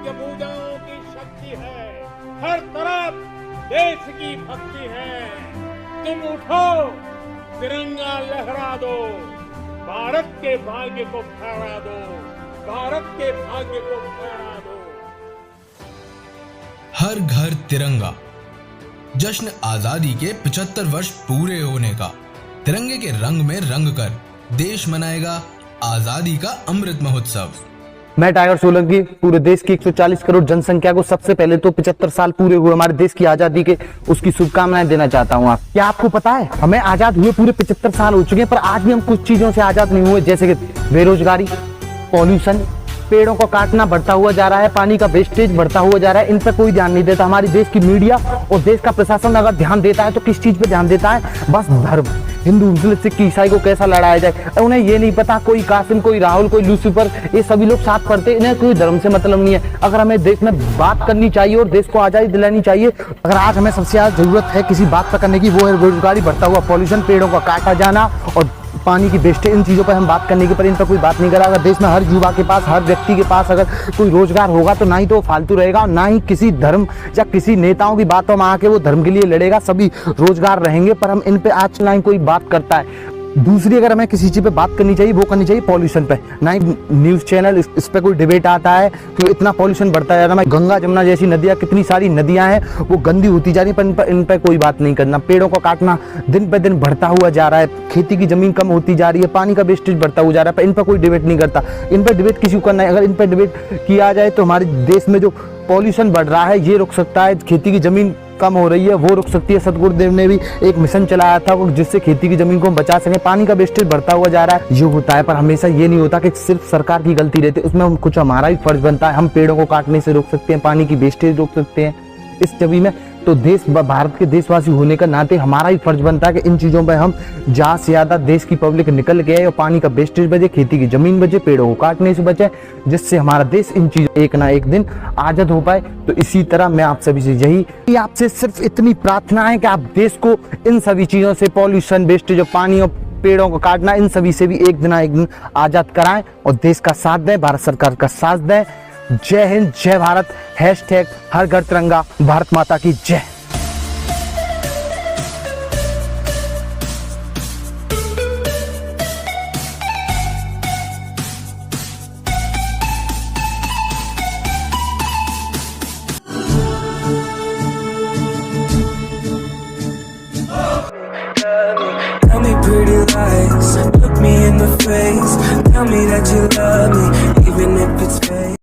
पंचभूताओं की शक्ति है, हर तरफ देश की भक्ति है। तुम उठो, तिरंगा लहरा दो, भारत के भाग्य को फहरा दो, भारत के भाग्य को फहरा दो। हर घर तिरंगा, जश्न आजादी के 75 वर्ष पूरे होने का। तिरंगे के रंग में रंग कर देश मनाएगा आजादी का अमृत महोत्सव। मैं टाइगर सोलंकी पूरे देश की 140 करोड़ जनसंख्या को सबसे पहले तो 75 साल पूरे हुए हमारे देश की आजादी के उसकी शुभकामनाएं देना चाहता हूं। क्या आपको पता है हमें आजाद हुए पूरे 75 साल हो चुके हैं, पर आज भी हम कुछ चीजों से आजाद नहीं हुए, जैसे कि बेरोजगारी, पॉल्यूशन, पेड़ों को काटना बढ़ता हुआ जा रहा है, पानी का वेस्टेज बढ़ता हुआ जा रहा है। इन पर कोई ध्यान नहीं देता। हमारी देश की मीडिया और देश का प्रशासन अगर ध्यान देता है तो किस चीज पे ध्यान देता है? बस धर्म, हिंदू, मुस्लिम, सिख, ईसाई को कैसा लड़ाया जाए। उन्हें ये नहीं पता कोई कासिम, कोई राहुल, कोई लूसीफर, ये सभी लोग साथ पढ़ते, इन्हें कोई धर्म से मतलब नहीं है। अगर हमें देश में बात करनी चाहिए और देश को आजादी दिलानी चाहिए, अगर आज हमें सबसे ज्यादा जरूरत है किसी बात पर करने की, वो है बेरोजगारी, बढ़ता हुआ पॉल्यूशन, पेड़ों का काटा जाना और पानी की वेस्टेज। इन चीज़ों पर हम बात करने की, पर इन पर कोई बात नहीं करा। अगर देश में हर युवा के पास, हर व्यक्ति के पास अगर कोई रोजगार होगा तो ना ही तो फालतू रहेगा, ना ही किसी धर्म या किसी नेताओं की बातों में आके वो धर्म के लिए लड़ेगा। सभी रोजगार रहेंगे, पर हम इन पे आज ना ही कोई बात करता है। दूसरी अगर हमें किसी चीज़ पे बात करनी चाहिए, वो करनी चाहिए पॉल्यूशन पे। ना ही न्यूज़ चैनल इस पे कोई डिबेट आता है कि इतना पॉल्यूशन बढ़ता जा रहा है। गंगा जमुना जैसी नदियाँ, कितनी सारी नदियाँ हैं वो गंदी होती जा रही है, पर इन पर कोई बात नहीं करना। पेड़ों को काटना दिन पे दिन बढ़ता हुआ जा रहा है, खेती की जमीन कम होती जा रही है, पानी का वेस्टेज बढ़ता हुआ जा रहा है, पर इन पर कोई डिबेट नहीं करता। इन पर डिबेट किसी को करना है। अगर इन पर डिबेट किया जाए तो हमारे देश में जो पॉल्यूशन बढ़ रहा है ये रुक सकता है, खेती की जमीन कम हो रही है वो रुक सकती है। सतगुरुदेव ने भी एक मिशन चलाया था जिससे खेती की जमीन को हम बचा सकें। पानी का वेस्टेज बढ़ता हुआ जा रहा है, ये होता है, पर हमेशा ये नहीं होता कि सिर्फ सरकार की गलती रहती है, उसमें कुछ हमारा भी फर्ज बनता है। हम पेड़ों को काटने से रोक सकते हैं, पानी की वेस्टेज रोक सकते हैं इस छवि में। तो देश, भारत के देशवासी होने का नाते हमारा ही फर्ज बनता है कि इन चीज़ों पर हम ज़्यादा से ज़्यादा देश की पब्लिक निकल के आए और पानी का वेस्टेज बचे, खेती की जमीन बचे, पेड़ों को काटने से बचे, जिससे हमारा देश इन चीज़ों एक ना एक दिन आजाद हो पाए। तो इसी तरह मैं आप सभी से यही आपसे सिर्फ इतनी प्रार्थना है कि आप देश को इन सभी चीज़ों से, पॉल्यूशन, वेस्टेज और पानी और पेड़ों को काटना, इन सभी से भी एक दिन आजाद कराएं और देश का साथ दें, भारत सरकार का साथ दें। जय हिंद, जय भारत। #हर घर तिरंगा, भारत माता की जय।